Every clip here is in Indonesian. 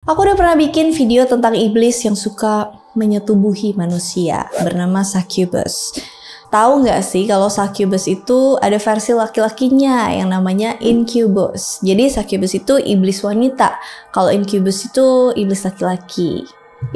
Aku udah pernah bikin video tentang iblis yang suka menyetubuhi manusia bernama Succubus. Tahu nggak sih kalau Succubus itu ada versi laki-lakinya yang namanya Incubus. Jadi Succubus itu iblis wanita, kalau Incubus itu iblis laki-laki.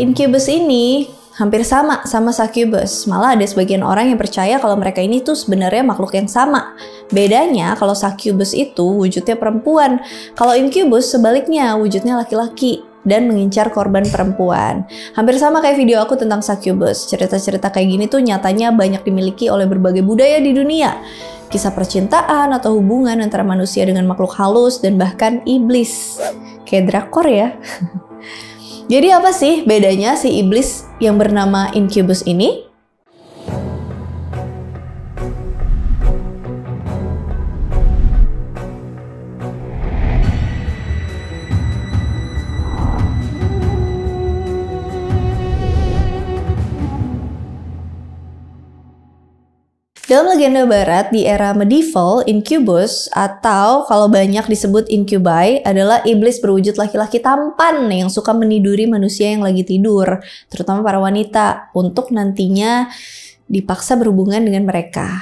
Incubus ini hampir sama Succubus. Malah ada sebagian orang yang percaya kalau mereka ini tuh sebenarnya makhluk yang sama. Bedanya kalau Succubus itu wujudnya perempuan, kalau Incubus sebaliknya wujudnya laki-laki dan mengincar korban perempuan. Hampir sama kayak video aku tentang Succubus. Cerita-cerita kayak gini tuh nyatanya banyak dimiliki oleh berbagai budaya di dunia. Kisah percintaan atau hubungan antara manusia dengan makhluk halus dan bahkan iblis. Kayak drakor ya. Jadi apa sih bedanya si iblis yang bernama Incubus ini? Dalam legenda barat di era medieval, Incubus atau kalau banyak disebut incubi adalah iblis berwujud laki-laki tampan yang suka meniduri manusia yang lagi tidur, terutama para wanita, untuk nantinya dipaksa berhubungan dengan mereka.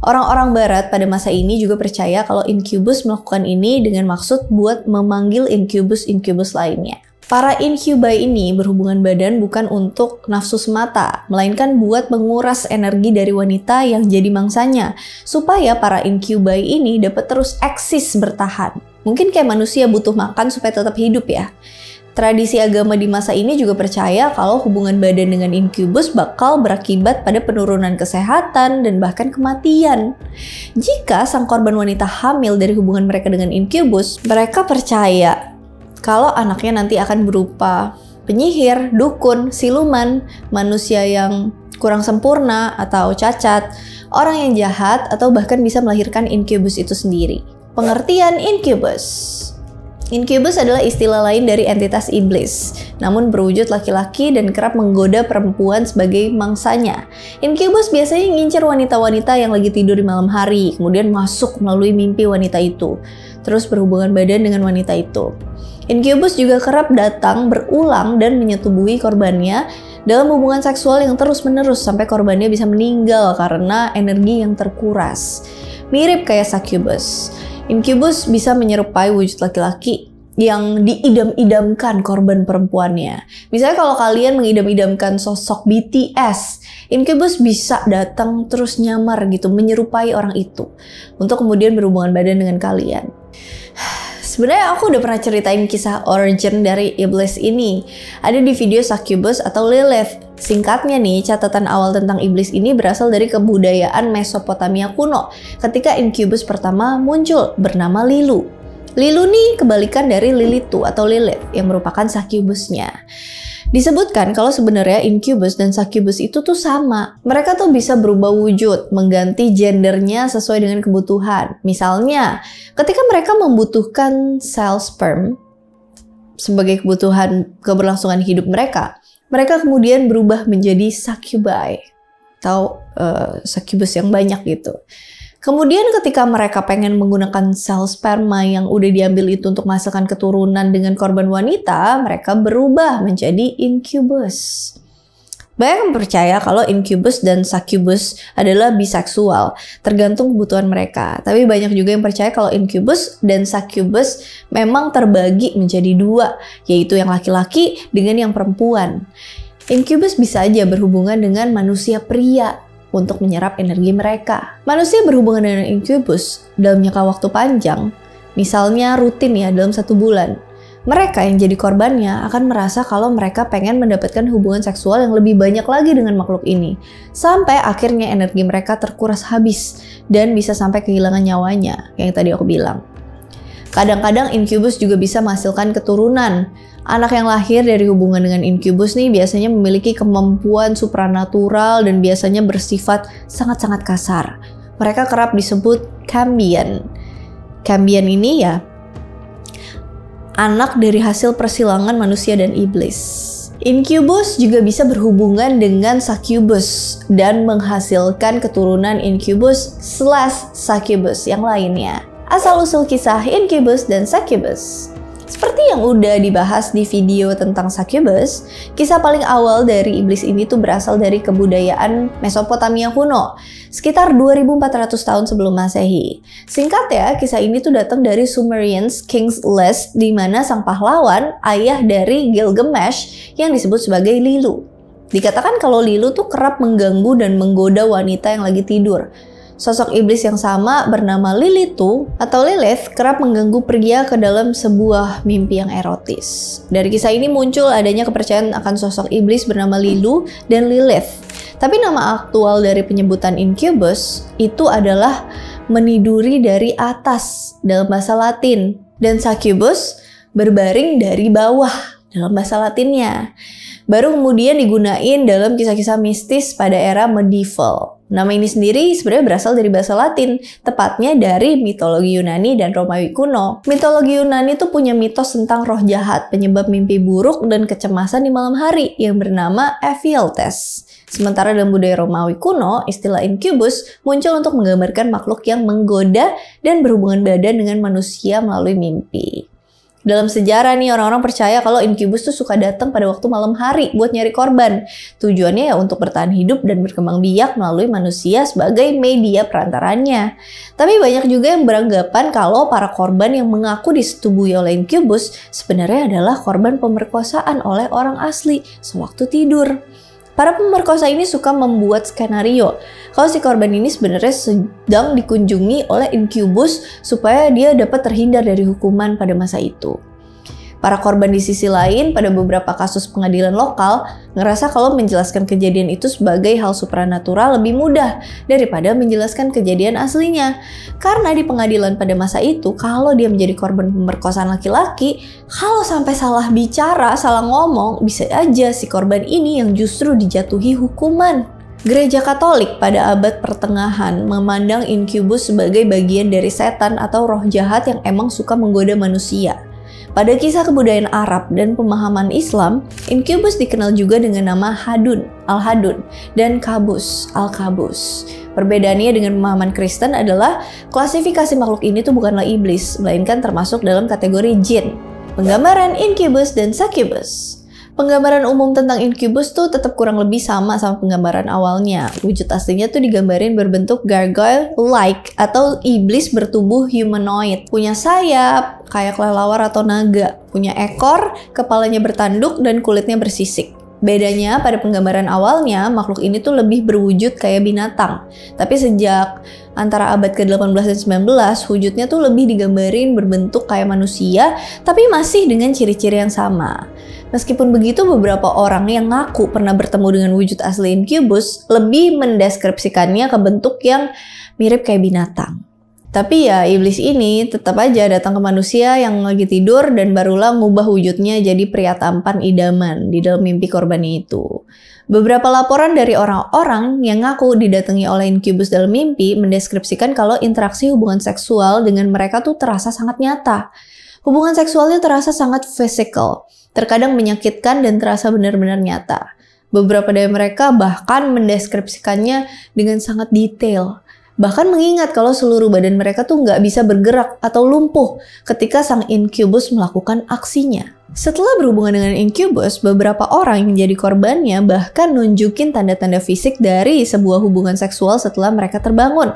Orang-orang barat pada masa ini juga percaya kalau Incubus melakukan ini dengan maksud buat memanggil Incubus-Incubus lainnya. Para incubi ini berhubungan badan bukan untuk nafsu semata, melainkan buat menguras energi dari wanita yang jadi mangsanya, supaya para incubi ini dapat terus eksis bertahan. Mungkin kayak manusia butuh makan supaya tetap hidup ya. Tradisi agama di masa ini juga percaya kalau hubungan badan dengan incubus bakal berakibat pada penurunan kesehatan dan bahkan kematian. Jika sang korban wanita hamil dari hubungan mereka dengan incubus, mereka percaya kalau anaknya nanti akan berupa penyihir, dukun, siluman, manusia yang kurang sempurna atau cacat, orang yang jahat, atau bahkan bisa melahirkan incubus itu sendiri. Pengertian incubus. Incubus adalah istilah lain dari entitas iblis, namun berwujud laki-laki dan kerap menggoda perempuan sebagai mangsanya. Incubus biasanya ngincer wanita-wanita yang lagi tidur di malam hari, kemudian masuk melalui mimpi wanita itu, terus berhubungan badan dengan wanita itu. Incubus juga kerap datang berulang dan menyetubuhi korbannya dalam hubungan seksual yang terus-menerus sampai korbannya bisa meninggal karena energi yang terkuras. Mirip kayak Succubus, Incubus bisa menyerupai wujud laki-laki yang diidam-idamkan korban perempuannya. Misalnya kalau kalian mengidam-idamkan sosok BTS, Incubus bisa datang terus nyamar gitu, menyerupai orang itu untuk kemudian berhubungan badan dengan kalian. Sebenarnya aku udah pernah ceritain kisah origin dari iblis ini. Ada di video Succubus atau Lilith. Singkatnya nih, catatan awal tentang iblis ini berasal dari kebudayaan Mesopotamia kuno. Ketika Incubus pertama muncul bernama Lilu. Lilu nih kebalikan dari Lilitu atau Lilith yang merupakan Succubusnya. Disebutkan kalau sebenarnya Incubus dan Succubus itu tuh sama. Mereka tuh bisa berubah wujud, mengganti gendernya sesuai dengan kebutuhan. Misalnya, ketika mereka membutuhkan sel sperm sebagai kebutuhan keberlangsungan hidup mereka, mereka kemudian berubah menjadi succubi atau succubus yang banyak gitu. Kemudian ketika mereka pengen menggunakan sel sperma yang udah diambil itu untuk menghasilkan keturunan dengan korban wanita, mereka berubah menjadi incubus. Banyak yang percaya kalau incubus dan succubus adalah biseksual, tergantung kebutuhan mereka. Tapi banyak juga yang percaya kalau incubus dan succubus memang terbagi menjadi dua, yaitu yang laki-laki dengan yang perempuan. Incubus bisa aja berhubungan dengan manusia pria untuk menyerap energi mereka. Manusia berhubungan dengan incubus dalam jangka waktu panjang, misalnya rutin ya dalam 1 bulan. Mereka yang jadi korbannya akan merasa kalau mereka pengen mendapatkan hubungan seksual yang lebih banyak lagi dengan makhluk ini. Sampai akhirnya energi mereka terkuras habis dan bisa sampai kehilangan nyawanya, yang tadi aku bilang. Kadang-kadang incubus juga bisa menghasilkan keturunan. Anak yang lahir dari hubungan dengan incubus nih biasanya memiliki kemampuan supranatural dan biasanya bersifat sangat-sangat kasar. Mereka kerap disebut Cambion. Cambion ini ya anak dari hasil persilangan manusia dan iblis. Incubus juga bisa berhubungan dengan succubus dan menghasilkan keturunan incubus/succubus yang lainnya. Asal-usul kisah Incubus dan Succubus. Seperti yang udah dibahas di video tentang Succubus, kisah paling awal dari iblis ini tuh berasal dari kebudayaan Mesopotamia kuno, sekitar 2400 tahun sebelum Masehi. Singkat ya, kisah ini tuh datang dari Sumerians King's List, di mana sang pahlawan, ayah dari Gilgamesh, yang disebut sebagai Lilu. Dikatakan kalau Lilu tuh kerap mengganggu dan menggoda wanita yang lagi tidur. Sosok iblis yang sama bernama Lilith atau Lilith kerap mengganggu pria ke dalam sebuah mimpi yang erotis. Dari kisah ini muncul adanya kepercayaan akan sosok iblis bernama Lilu dan Lilith. Tapi nama aktual dari penyebutan incubus itu adalah meniduri dari atas dalam bahasa Latin, dan succubus berbaring dari bawah dalam bahasa Latinnya. Baru kemudian digunain dalam kisah-kisah mistis pada era medieval. Nama ini sendiri sebenarnya berasal dari bahasa Latin, tepatnya dari mitologi Yunani dan Romawi kuno. Mitologi Yunani itu punya mitos tentang roh jahat, penyebab mimpi buruk dan kecemasan di malam hari yang bernama Ephialtes. Sementara dalam budaya Romawi kuno, istilah incubus muncul untuk menggambarkan makhluk yang menggoda dan berhubungan badan dengan manusia melalui mimpi. Dalam sejarah nih, orang-orang percaya kalau incubus tuh suka datang pada waktu malam hari buat nyari korban. Tujuannya ya untuk bertahan hidup dan berkembang biak melalui manusia sebagai media perantaranya. Tapi banyak juga yang beranggapan kalau para korban yang mengaku disetubui oleh incubus sebenarnya adalah korban pemerkosaan oleh orang asli sewaktu tidur. Para pemerkosa ini suka membuat skenario kalau si korban ini sebenarnya sedang dikunjungi oleh incubus supaya dia dapat terhindar dari hukuman pada masa itu. Para korban di sisi lain pada beberapa kasus pengadilan lokal ngerasa kalau menjelaskan kejadian itu sebagai hal supranatural lebih mudah daripada menjelaskan kejadian aslinya. Karena di pengadilan pada masa itu, kalau dia menjadi korban pemerkosaan laki-laki, kalau sampai salah bicara, salah ngomong, bisa aja si korban ini yang justru dijatuhi hukuman. Gereja Katolik pada abad pertengahan memandang incubus sebagai bagian dari setan atau roh jahat yang emang suka menggoda manusia. Pada kisah kebudayaan Arab dan pemahaman Islam, incubus dikenal juga dengan nama Hadun, Al-Hadun, dan Kabus, Al-Kabus. Perbedaannya dengan pemahaman Kristen adalah klasifikasi makhluk ini tuh bukanlah iblis, melainkan termasuk dalam kategori jin. Penggambaran incubus dan succubus. Penggambaran umum tentang incubus tuh tetap kurang lebih sama penggambaran awalnya. Wujud aslinya tuh digambarin berbentuk gargoyle-like atau iblis bertubuh humanoid. Punya sayap, kayak kelelawar atau naga. Punya ekor, kepalanya bertanduk, dan kulitnya bersisik. Bedanya pada penggambaran awalnya, makhluk ini tuh lebih berwujud kayak binatang. Tapi sejak antara abad ke-18 dan 19, wujudnya tuh lebih digambarin berbentuk kayak manusia, tapi masih dengan ciri-ciri yang sama. Meskipun begitu, beberapa orang yang ngaku pernah bertemu dengan wujud asli incubus lebih mendeskripsikannya ke bentuk yang mirip kayak binatang. Tapi ya, iblis ini tetap aja datang ke manusia yang lagi tidur dan barulah ngubah wujudnya jadi pria tampan idaman di dalam mimpi korbannya itu. Beberapa laporan dari orang-orang yang ngaku didatangi oleh incubus dalam mimpi mendeskripsikan kalau interaksi hubungan seksual dengan mereka tuh terasa sangat nyata. Hubungan seksualnya terasa sangat physical, terkadang menyakitkan dan terasa benar-benar nyata. Beberapa dari mereka bahkan mendeskripsikannya dengan sangat detail. Bahkan mengingat kalau seluruh badan mereka tuh nggak bisa bergerak atau lumpuh ketika sang incubus melakukan aksinya. Setelah berhubungan dengan incubus, beberapa orang yang menjadi korbannya bahkan nunjukin tanda-tanda fisik dari sebuah hubungan seksual setelah mereka terbangun.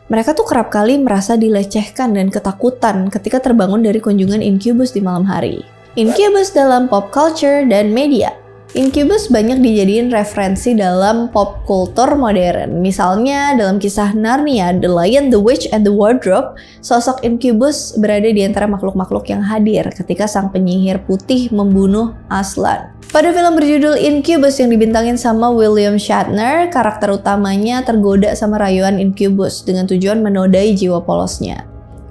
Mereka tuh kerap kali merasa dilecehkan dan ketakutan ketika terbangun dari kunjungan incubus di malam hari. Incubus dalam pop culture dan media. Incubus banyak dijadiin referensi dalam pop culture modern. Misalnya dalam kisah Narnia, The Lion, The Witch, and the Wardrobe, sosok incubus berada di antara makhluk-makhluk yang hadir ketika sang penyihir putih membunuh Aslan. Pada film berjudul Incubus yang dibintangin sama William Shatner, karakter utamanya tergoda sama rayuan incubus dengan tujuan menodai jiwa polosnya.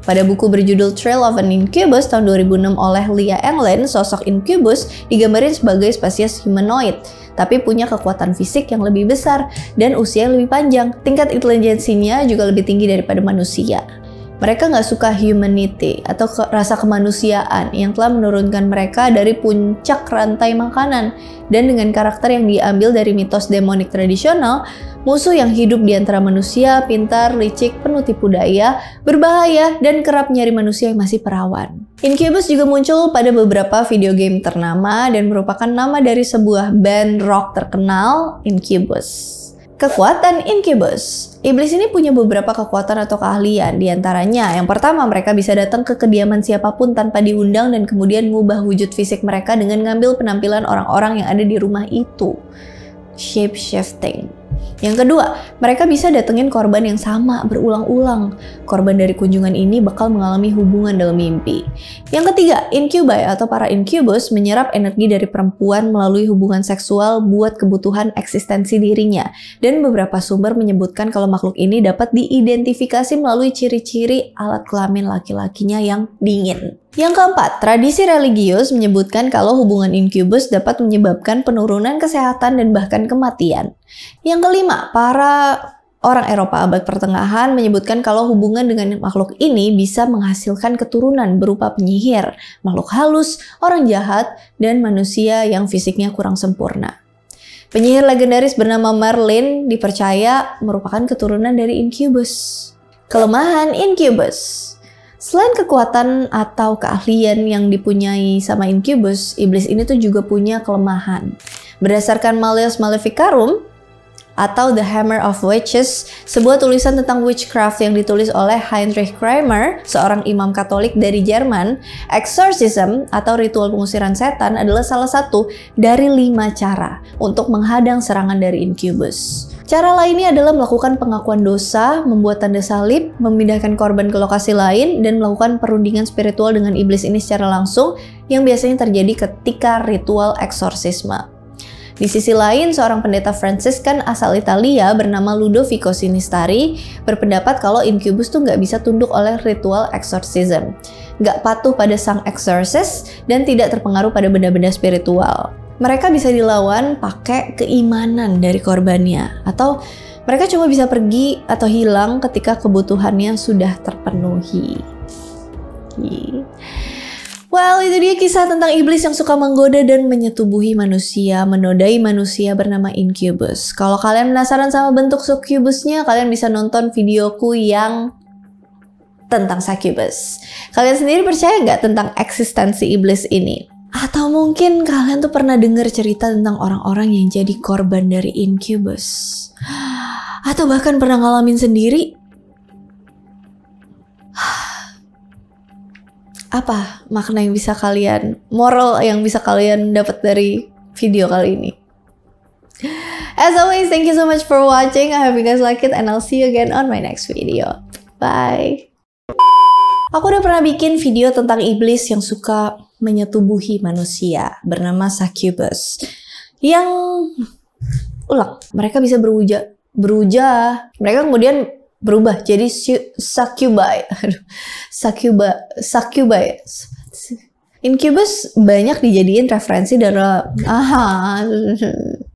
Pada buku berjudul Trail of an Incubus tahun 2006 oleh Leah Englund, sosok incubus digambarin sebagai spesies humanoid, tapi punya kekuatan fisik yang lebih besar dan usia yang lebih panjang. Tingkat intelijensinya juga lebih tinggi daripada manusia. Mereka nggak suka humanity atau rasa kemanusiaan yang telah menurunkan mereka dari puncak rantai makanan. Dan dengan karakter yang diambil dari mitos demonik tradisional, musuh yang hidup di antara manusia, pintar, licik, penuh tipu daya, berbahaya, dan kerap nyari manusia yang masih perawan. Incubus juga muncul pada beberapa video game ternama dan merupakan nama dari sebuah band rock terkenal, Incubus. Kekuatan Incubus. Iblis ini punya beberapa kekuatan atau keahlian. Di antaranya, yang pertama, mereka bisa datang ke kediaman siapapun tanpa diundang dan kemudian mengubah wujud fisik mereka dengan ngambil penampilan orang-orang yang ada di rumah itu. Shape shifting. Yang kedua, mereka bisa datengin korban yang sama berulang-ulang. Korban dari kunjungan ini bakal mengalami hubungan dalam mimpi. Yang ketiga, incubi atau para incubus menyerap energi dari perempuan melalui hubungan seksual buat kebutuhan eksistensi dirinya. Dan beberapa sumber menyebutkan kalau makhluk ini dapat diidentifikasi melalui ciri-ciri alat kelamin laki-lakinya yang dingin. Yang keempat, tradisi religius menyebutkan kalau hubungan incubus dapat menyebabkan penurunan kesehatan dan bahkan kematian. Yang kelima, para orang Eropa abad pertengahan menyebutkan kalau hubungan dengan makhluk ini bisa menghasilkan keturunan berupa penyihir, makhluk halus, orang jahat, dan manusia yang fisiknya kurang sempurna. Penyihir legendaris bernama Merlin dipercaya merupakan keturunan dari incubus. Kelemahan incubus. Selain kekuatan atau keahlian yang dipunyai sama incubus, iblis ini tuh juga punya kelemahan. Berdasarkan Malleus Maleficarum atau The Hammer of Witches, sebuah tulisan tentang witchcraft yang ditulis oleh Heinrich Kramer, seorang imam Katolik dari Jerman, exorcism atau ritual pengusiran setan adalah salah satu dari 5 cara untuk menghadang serangan dari incubus. Cara lainnya adalah melakukan pengakuan dosa, membuat tanda salib, memindahkan korban ke lokasi lain, dan melakukan perundingan spiritual dengan iblis ini secara langsung yang biasanya terjadi ketika ritual eksorsisme. Di sisi lain, seorang pendeta Fransiskan asal Italia bernama Ludovico Sinistari berpendapat kalau incubus tuh nggak bisa tunduk oleh ritual exorcism, nggak patuh pada sang exorcist, dan tidak terpengaruh pada benda-benda spiritual. Mereka bisa dilawan pakai keimanan dari korbannya, atau mereka cuma bisa pergi atau hilang ketika kebutuhannya sudah terpenuhi. Well, itu dia kisah tentang iblis yang suka menggoda dan menyetubuhi manusia, menodai manusia bernama incubus. Kalau kalian penasaran sama bentuk succubusnya, kalian bisa nonton videoku yang tentang succubus. Kalian sendiri percaya nggak tentang eksistensi iblis ini? Atau mungkin kalian tuh pernah dengar cerita tentang orang-orang yang jadi korban dari incubus? Atau bahkan pernah ngalamin sendiri? Apa makna yang bisa kalian, moral yang bisa kalian dapat dari video kali ini? As always, thank you so much for watching. I hope you guys like it and I'll see you again on my next video. Bye! Aku udah pernah bikin video tentang iblis yang suka menyetubuhi manusia bernama succubus. Yang mereka bisa beruja. Mereka kemudian berubah jadi succubi. Succubi. Incubus banyak dijadiin referensi dalam